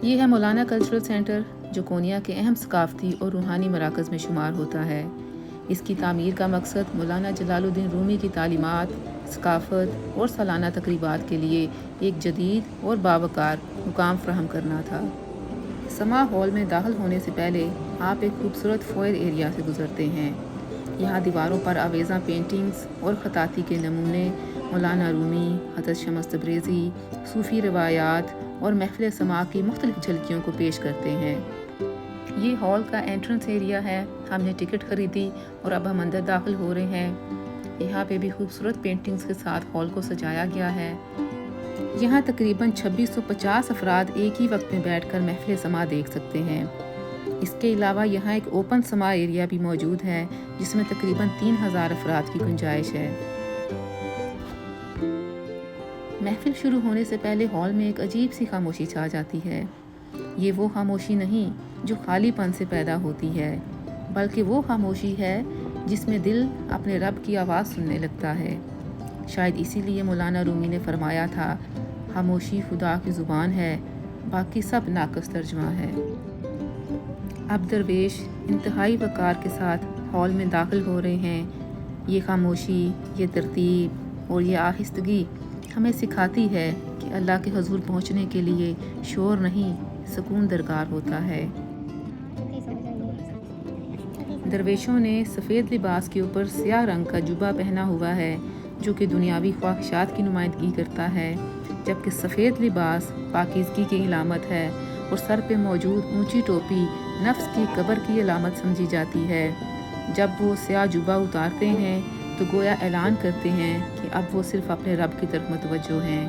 یہ ہے مولانا cultural centre جو کونیا کے اہم ثقافتی اور روحانی مراکز میں شمار ہوتا ہے۔ اس کی تعمیر کا مقصد مولانا جلال الدین رومی کی تعلیمات، ثقافت اور سالانہ تقریبات کے لیے ایک جدید اور باوقار مقام فراہم کرنا تھا۔ سما ہال میں داخل ہونے سے پہلے آپ ایک خوبصورت فوئر ایریا سے گزرتے ہیں۔ یہاں دیواروں پر آویزاں پینٹنگز اور خطاطی کے نمونے مولانا رومی، حضرت شمس تبریزی، صوفی روایات اور محفل سماع کی مختلف جھلکیوں کو پیش کرتے ہیں۔ یہ ہال کا انٹرنس ایریا ہے۔ ہم نے ٹکٹ خریدی اور اب ہم اندر داخل ہو رہے ہیں۔ یہاں پہ بھی خوبصورت پینٹنگز کے ساتھ ہال کو سجایا گیا ہے۔ یہاں تقریباً 2650 افراد ایک ہی وقت میں بیٹھ کر محفل سماع دیکھ سکتے ہیں۔ اس کے علاوہ یہاں ایک اوپن سماع ایریا بھی موجود ہے جس میں تقریباً 3000 افراد کی گنجائش ہے۔ محفل شروع ہونے سے پہلے ہال میں ایک عجیب سی خاموشی چھا جاتی ہے۔ یہ وہ خاموشی نہیں جو خالی پن سے پیدا ہوتی ہے، بلکہ وہ خاموشی ہے جس میں دل اپنے رب کی آواز سننے لگتا ہے۔ شاید اسی لیے مولانا رومی نے فرمایا تھا، خاموشی خدا کی زبان ہے، باقی سب ناقص ترجمہ ہے۔ اب درویش انتہائی وقار کے ساتھ ہال میں داخل ہو رہے ہیں۔ یہ خاموشی، یہ ترتیب اور یہ آہستگی ہمیں سکھاتی ہے کہ اللہ کے حضور پہنچنے کے لیے شور نہیں، سکون درکار ہوتا ہے۔ درویشوں نے سفید لباس کے اوپر سیاہ رنگ کا جبہ پہنا ہوا ہے جو کہ دنیاوی خواہشات کی نمائندگی کرتا ہے، جبکہ سفید لباس پاکیزگی کی علامت ہے اور سر پہ موجود اونچی ٹوپی نفس کی قبر کی علامت سمجھی جاتی ہے۔ جب وہ سیاہ جبہ اتارتے ہیں تو گویا اعلان کرتے ہیں کہ اب وہ صرف اپنے رب کی طرف متوجہ ہیں۔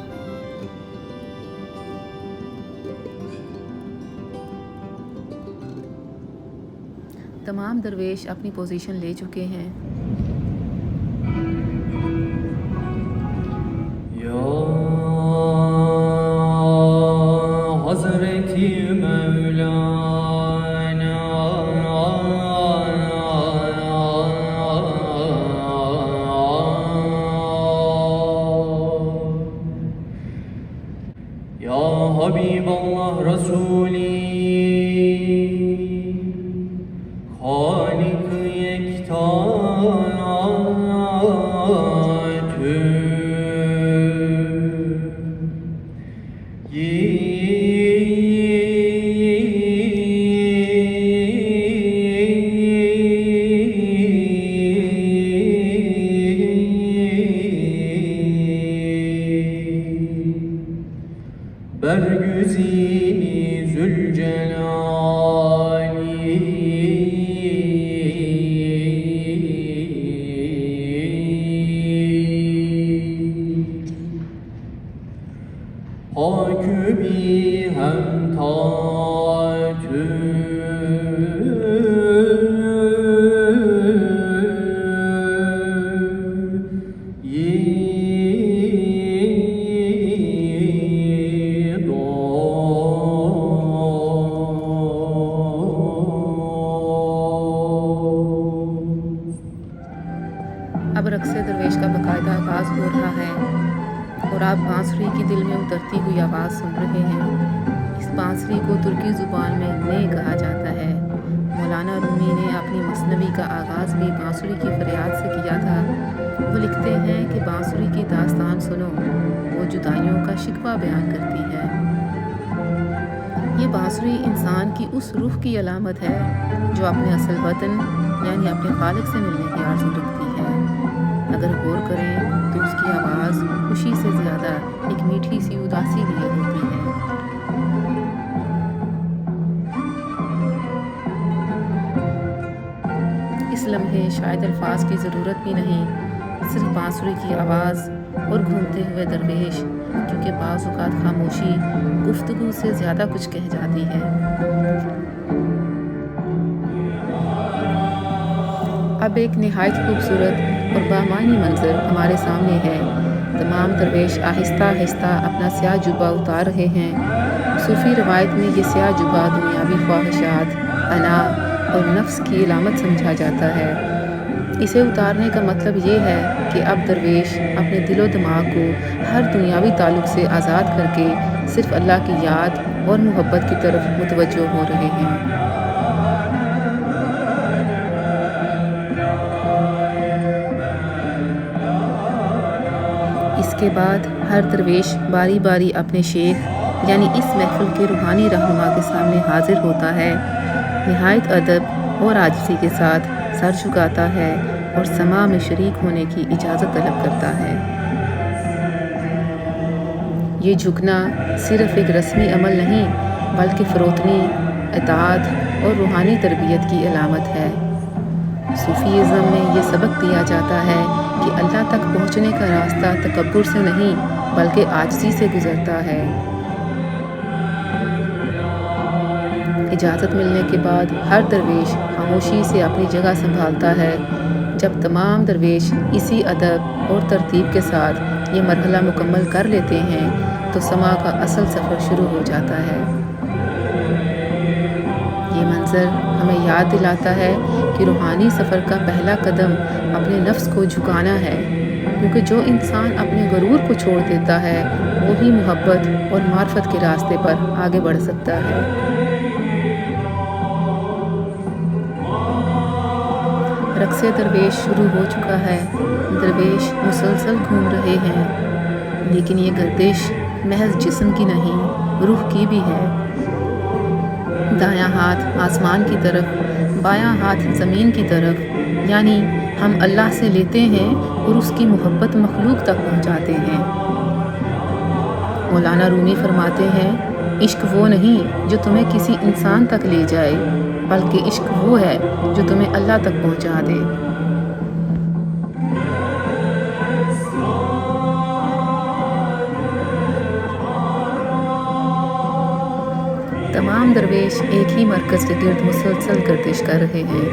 تمام درویش اپنی پوزیشن لے چکے ہیں۔ یا حضرت مولانا یا حبیب اللہ رسولی خالق یکتا تو برگزینی ذوالجلالی پاک بی همتا تو اب رقص درویش کا باقاعدہ آغاز ہو رہا ہے اور آپ بانسری کی دل میں اترتی ہوئی آواز سن رہے ہیں۔ اس بانسری کو ترکی زبان میں نے کہا جاتا ہے۔ مولانا رومی نے اپنی مثنوی کا آغاز بھی بانسری کی فریاد سے کیا تھا۔ وہ لکھتے ہیں کہ بانسری کی داستان سنو، وہ جدائیوں کا شکوہ بیان کرتی ہے۔ یہ بانسری انسان کی اس روح کی علامت ہے جو اپنے اصل وطن یعنی اپنے خالق سے ملنے کی آرزو رکھتی ہے۔ اگر غور کریں تو اس کی آواز خوشی سے زیادہ ایک میٹھی سی اداسی لیے ہوتی ہے۔ اس لمحے شاید الفاظ کی ضرورت بھی نہیں، صرف بانسری کی آواز اور گھومتے ہوئے درویش، کیونکہ بعض اوقات خاموشی گفتگو سے زیادہ کچھ کہہ جاتی ہے۔ اب ایک نہایت خوبصورت اور بامعنی منظر ہمارے سامنے ہے۔ تمام درویش آہستہ آہستہ اپنا سیاہ جبہ اتار رہے ہیں۔ صوفی روایت میں یہ سیاہ جبہ دنیاوی خواہشات، انا اور نفس کی علامت سمجھا جاتا ہے۔ اسے اتارنے کا مطلب یہ ہے کہ اب درویش اپنے دل و دماغ کو ہر دنیاوی تعلق سے آزاد کر کے صرف اللہ کی یاد اور محبت کی طرف متوجہ ہو رہے ہیں۔ اس کے بعد ہر درویش باری باری اپنے شیخ یعنی اس محفل کے روحانی رہنما کے سامنے حاضر ہوتا ہے، نہایت ادب اور عاجزی کے ساتھ سر جھکاتا ہے اور سماع میں شریک ہونے کی اجازت طلب کرتا ہے۔ یہ جھکنا صرف ایک رسمی عمل نہیں بلکہ فروتنی، اطاعت اور روحانی تربیت کی علامت ہے۔ صوفیزم میں یہ سبق دیا جاتا ہے کہ اللہ تک پہنچنے کا راستہ تکبر سے نہیں بلکہ عاجزی سے گزرتا ہے۔ اجازت ملنے کے بعد ہر درویش خاموشی سے اپنی جگہ سنبھالتا ہے۔ جب تمام درویش اسی ادب اور ترتیب کے ساتھ یہ مرحلہ مکمل کر لیتے ہیں تو سماع کا اصل سفر شروع ہو جاتا ہے۔ یہ منظر ہمیں یاد دلاتا ہے کہ روحانی سفر کا پہلا قدم اپنے نفس کو جھکانا ہے، کیونکہ جو انسان اپنے غرور کو چھوڑ دیتا ہے وہی محبت اور معرفت کے راستے پر آگے بڑھ سکتا ہے۔ رقص درویش شروع ہو چکا ہے۔ درویش مسلسل گھوم رہے ہیں، لیکن یہ گردش محض جسم کی نہیں، روح کی بھی ہے۔ دایاں ہاتھ آسمان کی طرف، بایاں ہاتھ زمین کی طرف، یعنی ہم اللہ سے لیتے ہیں اور اس کی محبت مخلوق تک پہنچاتے ہیں۔ مولانا رومی فرماتے ہیں، عشق وہ نہیں جو تمہیں کسی انسان تک لے جائے، بلکہ عشق وہ ہے جو تمہیں اللہ تک پہنچا دے۔ تمام درویش ایک ہی مرکز کے گرد مسلسل گردش کر رہے ہیں۔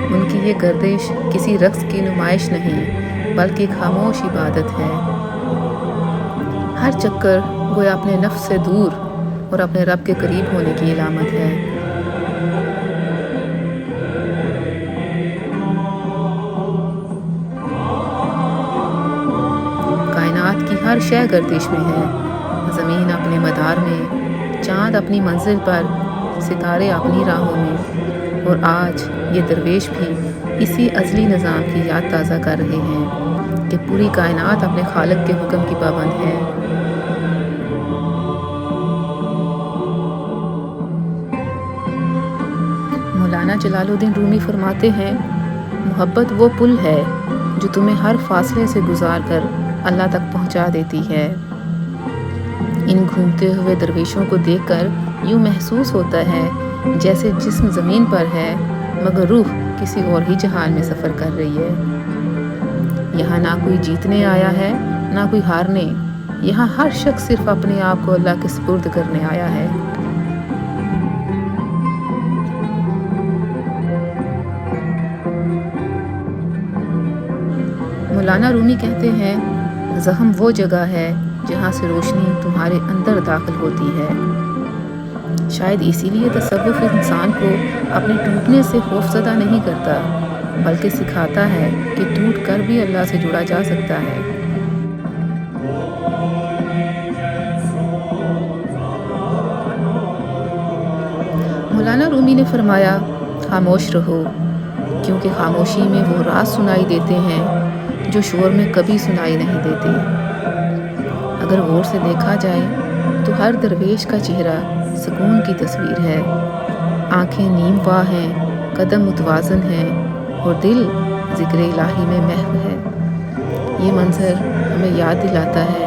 ان کی یہ گردش کسی رقص کی نمائش نہیں بلکہ ایک خاموش عبادت ہے۔ ہر چکر گویا اپنے نفس سے دور اور اپنے رب کے قریب ہونے کی علامت ہے۔ کائنات کی ہر شے گردش میں ہے، زمین اپنے مدار میں، چاند اپنی منزل پر، ستارے اپنی راہوں میں، اور آج یہ درویش بھی اسی ازلی نظام کی یاد تازہ کر رہے ہیں کہ پوری کائنات اپنے خالق کے حکم کی پابند ہے۔ مولانا جلال الدین رومی فرماتے ہیں، محبت وہ پل ہے جو تمہیں ہر فاصلے سے گزار کر اللہ تک پہنچا دیتی ہے۔ ان گھومتے ہوئے درویشوں کو دیکھ کر یوں محسوس ہوتا ہے جیسے جسم زمین پر ہے مگر روح کسی اور ہی جہان میں سفر کر رہی ہے۔ یہاں نہ کوئی جیتنے آیا ہے نہ کوئی ہارنے، یہاں ہر شخص صرف اپنے آپ کو اللہ کے سپرد کرنے آیا ہے۔ مولانا رومی کہتے ہیں، زخم وہ جگہ ہے جہاں سے روشنی تمہارے اندر داخل ہوتی ہے۔ شاید اسی لیے تصوف انسان کو اپنے ٹوٹنے سے خوفزدہ نہیں کرتا بلکہ سکھاتا ہے کہ ٹوٹ کر بھی اللہ سے جڑا جا سکتا ہے۔ مولانا رومی نے فرمایا، خاموش رہو، کیونکہ خاموشی میں وہ راز سنائی دیتے ہیں جو شور میں کبھی سنائی نہیں دیتے۔ اگر غور سے دیکھا جائے تو ہر درویش کا چہرہ سکون کی تصویر ہے، آنکھیں نیم واہ ہیں، قدم متوازن ہیں اور دل ذکر الہی میں محو ہے۔ یہ منظر ہمیں یاد دلاتا ہے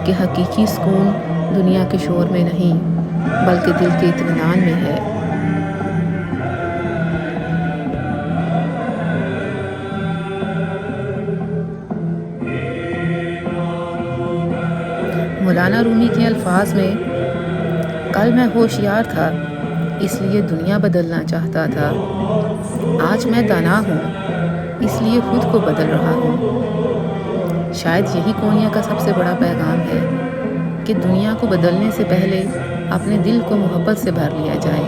کہ حقیقی سکون دنیا کے شور میں نہیں بلکہ دل کے اطمینان میں ہے۔ مولانا رومی کے الفاظ میں، کل میں ہوشیار تھا اس لیے دنیا بدلنا چاہتا تھا، آج میں دانا ہوں اس لیے خود کو بدل رہا ہوں۔ شاید یہی کونیا کا سب سے بڑا پیغام ہے کہ دنیا کو بدلنے سے پہلے اپنے دل کو محبت سے بھر لیا جائے۔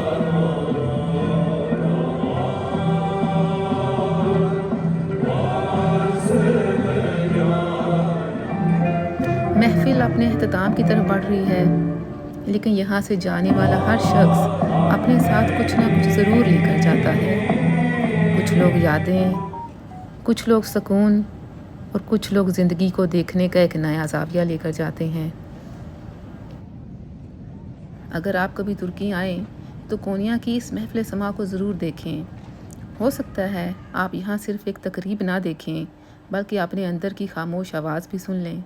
اختتام کی طرف بڑھ رہی ہے، لیکن یہاں سے جانے والا ہر شخص اپنے ساتھ کچھ نہ کچھ ضرور لے کر جاتا ہے۔ کچھ لوگ یادیں، کچھ لوگ سکون اور کچھ لوگ زندگی کو دیکھنے کا ایک نیا زاویہ لے کر جاتے ہیں۔ اگر آپ کبھی ترکی آئیں تو کونیا کی اس محفل سما کو ضرور دیکھیں۔ ہو سکتا ہے آپ یہاں صرف ایک تقریب نہ دیکھیں بلکہ اپنے اندر کی خاموش آواز بھی سن لیں۔